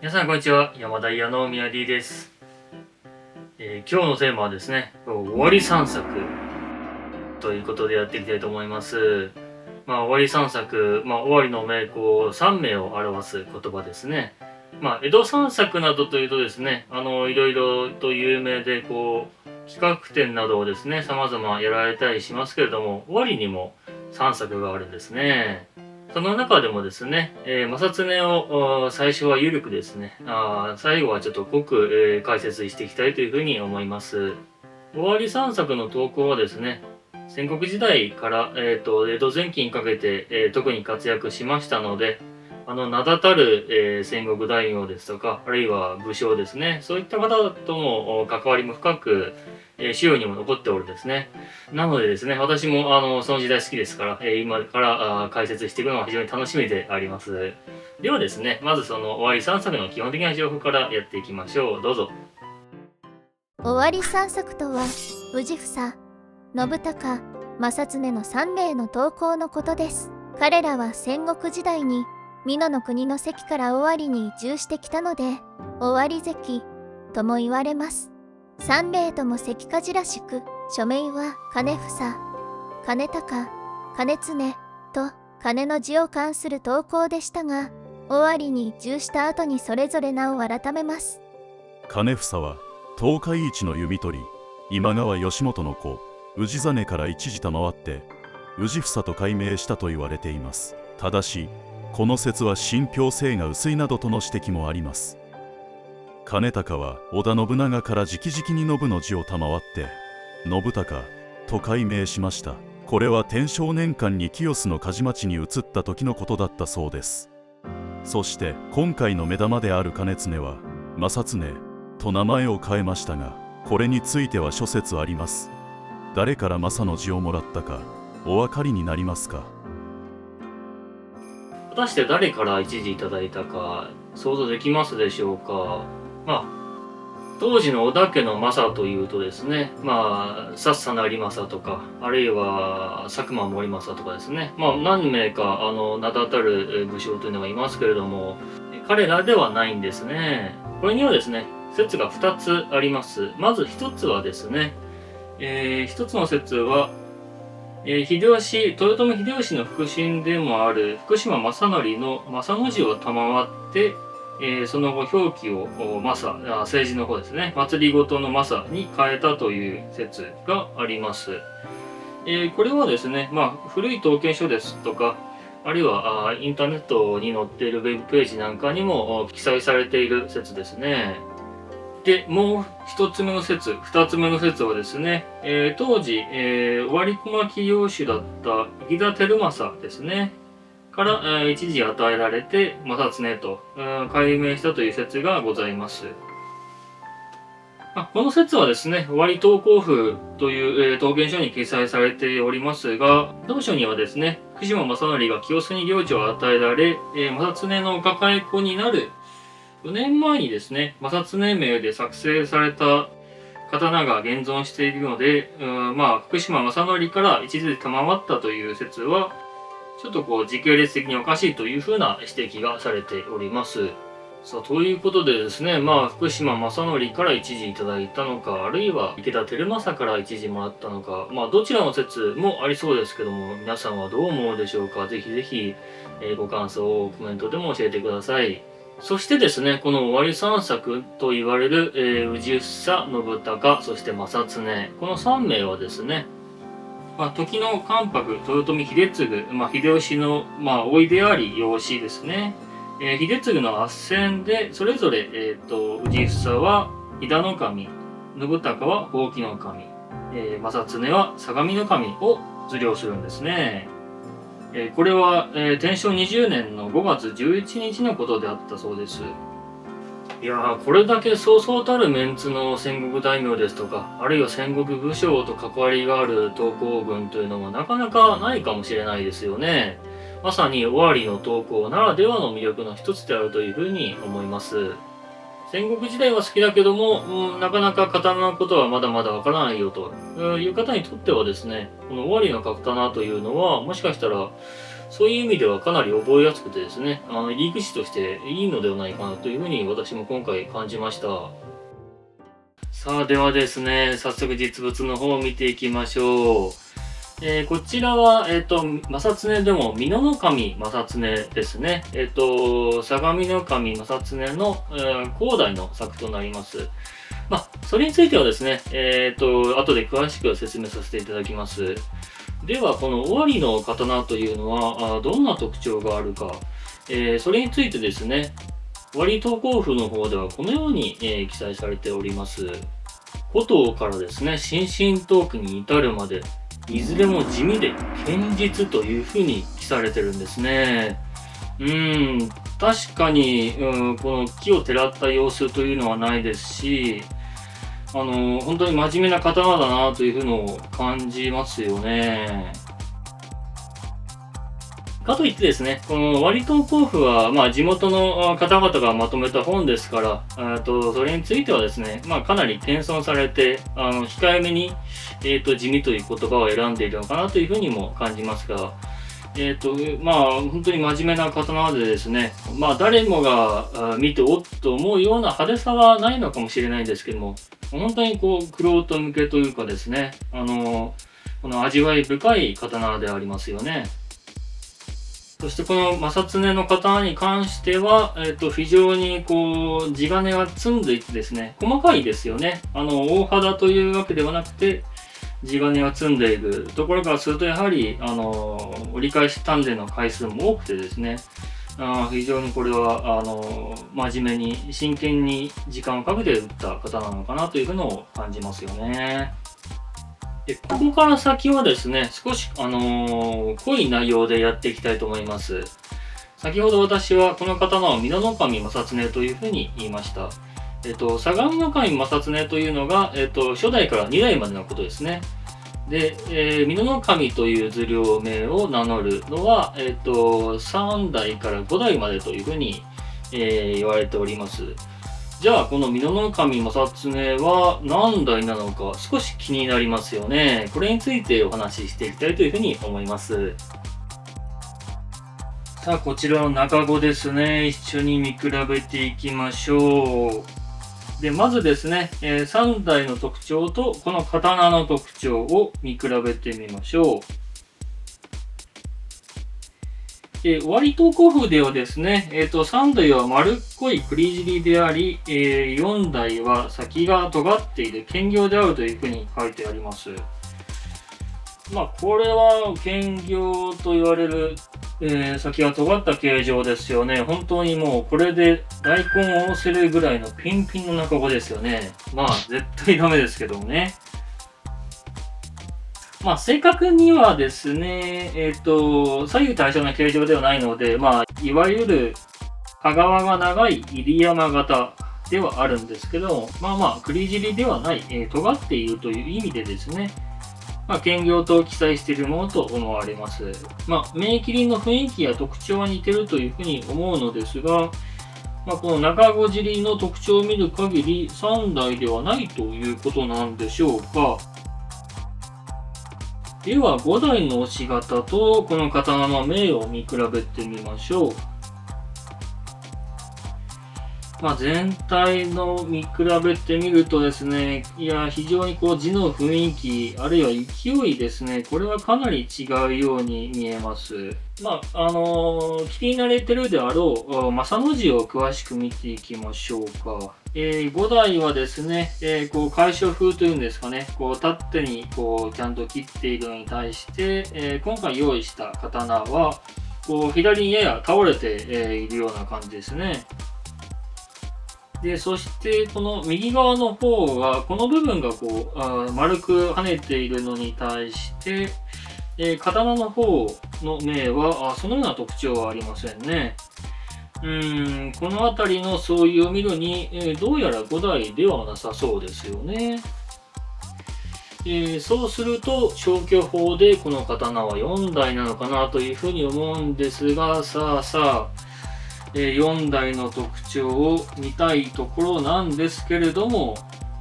皆さんこんにちは、山田屋の宮 D です。今日のテーマはですね、終わり散策ということでやっていきたいと思います。終わり散策、終わりの名工3名を表す言葉ですね。江戸散策などというとですね、いろいろと有名で企画展などをですね、様々やられたりしますけれども、終わりにも散策があるんですね。その中でもですね、摩擦根を最初は緩くですね、最後はちょっと濃く、解説していきたいというふうに思います。終わり散策の投稿はですね、戦国時代から、江戸前期にかけて、特に活躍しましたので、名だたる、戦国大名ですとか、あるいは武将ですね、そういった方とも関わりも深く、資料にも残っておるんですね。なのでですね、私もその時代好きですから、今から解説していくのは非常に楽しみであります。ではですね、まずその終わり散策の基本的な情報からやっていきましょう。どうぞ。終わり散策とは、氏房、信孝、正常の3名の投稿のことです。彼らは戦国時代に美濃の国の関から尾張に移住してきたので、尾張関とも言われます。3名とも関かじらしく、署名は金房、金高、金常と金の字を冠する投稿でしたが、尾張に移住した後にそれぞれ名を改めます。金房は東海一の弓取り今川義元の子氏真から一時賜って氏房と改名したと言われています。ただしこの説は信憑性が薄いなどとの指摘もあります。金高は織田信長から直々に信の字を賜って信孝と改名しました。これは天正年間に清須の鍛冶町に移った時のことだったそうです。そして今回の目玉である金常は正常と名前を変えましたが、これについては諸説あります。誰から正の字をもらったかお分かりになりますか？果たして誰から一時いただいたか想像できますでしょうか。当時の織田家の政というとですね、さっさなり政とか、あるいは佐久間森政とかですね、何名か名だたる武将というのがいますけれども、彼らではないんですね。これにはですね、説が2つあります。まず1つはですね、1つの説は、豊臣秀吉の腹心でもある福島正則の正の字を賜って、その後表記を政治の方ですね、祭りごとの正に変えたという説があります。これはですね、古い統計書ですとか、あるいはインターネットに載っているウェブページなんかにも記載されている説ですね。で、もう一つ目の説、二つ目の説はですね、当時、尾張小牧領主だった池田輝政ですね、から、一時与えられて、正常と、改名したという説がございます。この説はですね、尾張東光譜という、統計書に記載されておりますが、当初にはですね、福島正則が清須に領地を与えられ、正常の抱え子になる4年前にですね、正常名で作成された刀が現存しているので、福島正則から一時賜ったという説は、ちょっと時系列的におかしいというふうな指摘がされております。さあ、ということでですね、福島正則から一時いただいたのか、あるいは池田輝政から一時もらったのか、どちらの説もありそうですけども、皆さんはどう思うでしょうか。ぜひぜひ、ご感想をコメントでも教えてください。そしてですね、この終わり散策と言われる、氏房、信孝、そして正常、この3名はですね、時の関白、豊臣秀次、秀吉の、甥であり、養子ですね。秀次の圧戦で、それぞれ、氏房は飛騨の神、信孝はほうきの神、正常は相模の神を受領するんですね。これは、天正20年の5月11日のことであったそうです。いやー、これだけそうそうたるメンツの戦国大名ですとか、あるいは戦国武将と関わりがある東光軍というのもなかなかないかもしれないですよね。まさに尾張の東光ならではの魅力の一つであるというふうに思います。戦国時代は好きだけども、なかなか刀のことはまだまだわからないよという方にとってはですね、この尾張の刀というのは、もしかしたらそういう意味ではかなり覚えやすくてですね、入り口としていいのではないかなというふうに私も今回感じました。さあ、ではですね、早速実物の方を見ていきましょう。こちらは、正常でも、美濃守正常ですね。相模守正常の、後代の作となります。まあ、それについてはですね、後で詳しく説明させていただきます。では、この尾張の刀というのは、どんな特徴があるか、それについてですね、尾張東光譜の方ではこのように、記載されております。古刀からですね、新進刀器に至るまで、いずれも地味で堅実というふうに記されてるんですね。確かに、この木をてらった様子というのはないですし、本当に真面目な刀だなというふうのを感じますよね。かといってですね、この割東光譜は、地元の方々がまとめた本ですから、それについてはですね、かなり謙遜されて、控えめに、地味という言葉を選んでいるのかなというふうにも感じますが、本当に真面目な刀でですね、誰もが見ておっと思うような派手さはないのかもしれないんですけども、本当に玄人向けというかですね、この味わい深い刀でありますよね。そしてこの正常の刀に関しては、非常に地金が積んでいてですね、細かいですよね。大肌というわけではなくて、地金が積んでいるところからすると、やはり、折り返し鍛錬の回数も多くてですね、非常にこれは、真面目に、真剣に時間をかけて打った刀なのかなというのを感じますよね。で、ここから先はですね、少し、濃い内容でやっていきたいと思います。先ほど私はこの刀を美濃守正常というふうに言いました。相模守正常というのが、初代から2代までのことですね。で、美濃守という図領名を名乗るのは、3代から5代までというふうに、言われております。じゃあ、この美濃守正常は何代なのか少し気になりますよね。これについてお話ししていきたいというふうに思います。さあ、こちらの中子ですね。一緒に見比べていきましょう。で、まずですね、3代の特徴とこの刀の特徴を見比べてみましょう。尾張東光譜ではですね、3代は丸っこい栗尻であり、4代は先が尖っている兼業であるというふうに書いてあります。これは兼業と言われる、先が尖った形状ですよね。本当にもうこれで大根を押せるぐらいのピンピンの中子ですよね。絶対ダメですけどもね。正確にはですね、左右対称な形状ではないので、いわゆる羽皮が長い入山型ではあるんですけど、栗尻ではない、尖っているという意味でですね、兼業と記載しているものと思われます。銘切りの雰囲気や特徴は似てるというふうに思うのですが、この中子尻の特徴を見る限り3代ではないということなんでしょうか。では5代の押し型とこの刀の銘を見比べてみましょう。全体の見比べてみるとですね、非常に字の雰囲気、あるいは勢いですね、これはかなり違うように見えます。聞き慣れてるであろう、正の字を詳しく見ていきましょうか。5代はですね、楷書風というんですかね、縦にちゃんと切っているのに対して、今回用意した刀は、左にやや倒れて、いるような感じですね。で、そしてこの右側の方は、この部分が丸く跳ねているのに対して、刀の方の銘はそのような特徴はありませんね。この辺りの相違を見るに、どうやら5代ではなさそうですよね。そうすると消去法でこの刀は4代なのかなというふうに思うんですが、4代の特徴を見たいところなんですけれども、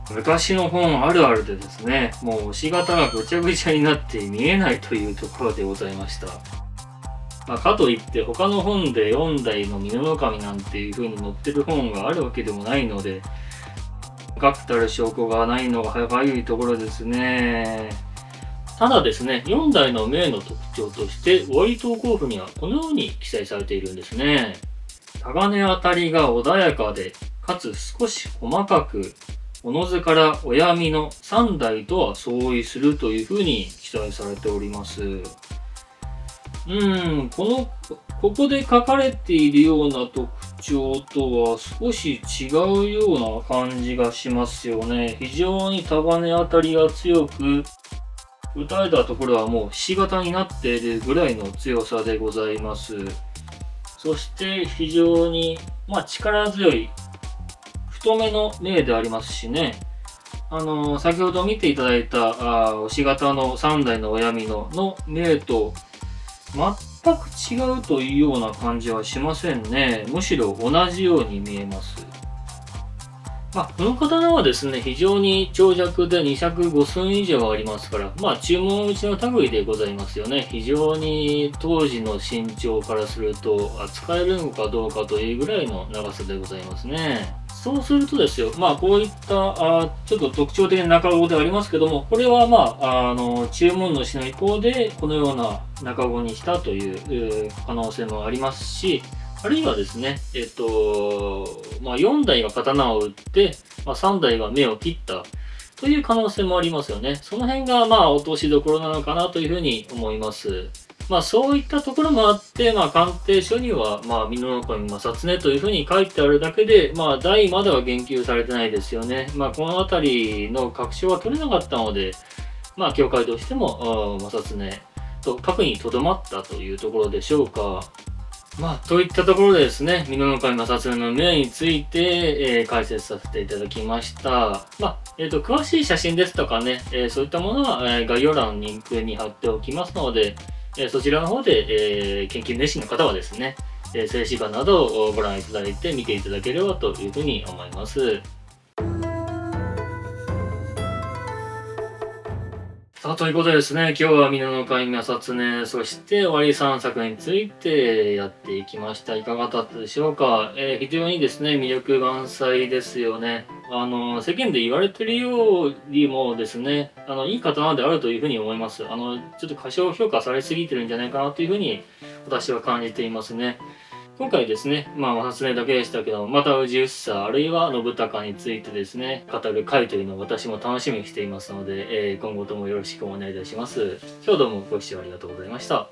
昔の本あるあるでですね、もう押し型がぐちゃぐちゃになって見えないというところでございました。かといって他の本で4代の美濃守なんていう風に載ってる本があるわけでもないので、確たる証拠がないのが歯いところですね。ただですね、4代の命の特徴として、終わり投稿譜にはこのように記載されているんですね。鋼あたりが穏やかで、かつ少し細かく、おのずから親身の3代とは相違するというふうに記載されております。ここで書かれているような特徴とは少し違うような感じがしますよね。非常に鋼あたりが強く、打たれたところはもうひし形になっているぐらいの強さでございます。そして非常に、力強い太めの銘でありますしね。先ほど見ていただいた押し型の3代の親美の銘と全く違うというような感じはしませんね。むしろ同じように見えます。この刀はですね、非常に長尺で205寸以上ありますから、注文打ちの類でございますよね。非常に当時の身長からすると、扱えるのかどうかというぐらいの長さでございますね。そうするとですよ、こういったちょっと特徴的な中顎でありますけども、これは注文主の意向でこのような中顎にしたという可能性もありますし、あるいはですね、4台が刀を打って、3台が目を切ったという可能性もありますよね。その辺が落としどころなのかなというふうに思います。そういったところもあって、鑑定書には、美濃守正恒というふうに書いてあるだけで、代までは言及されてないですよね。この辺りの確証は取れなかったので、教会としても、正恒と書くにとどまったというところでしょうか。といったところでですね、美濃守正恒の銘について、解説させていただきました。詳しい写真ですとかね、そういったものは、概要欄のリンクに貼っておきますので、そちらの方で、研究熱心の方はですね、静止画などをご覧いただいて見ていただければというふうに思います。ということでですね、今日は美濃守正恒、そして終わり3作についてやっていきました。いかがだったでしょうか。非常にですね、魅力満載ですよね。世間で言われてるよりもですね、いい刀であるというふうに思います。ちょっと過小評価されすぎてるんじゃないかなというふうに私は感じていますね。今回ですね、正恒だけでしたけど、また氏房、あるいは信孝についてですね、語る回というのを私も楽しみにしていますので、今後ともよろしくお願いいたします。今日どうもご視聴ありがとうございました。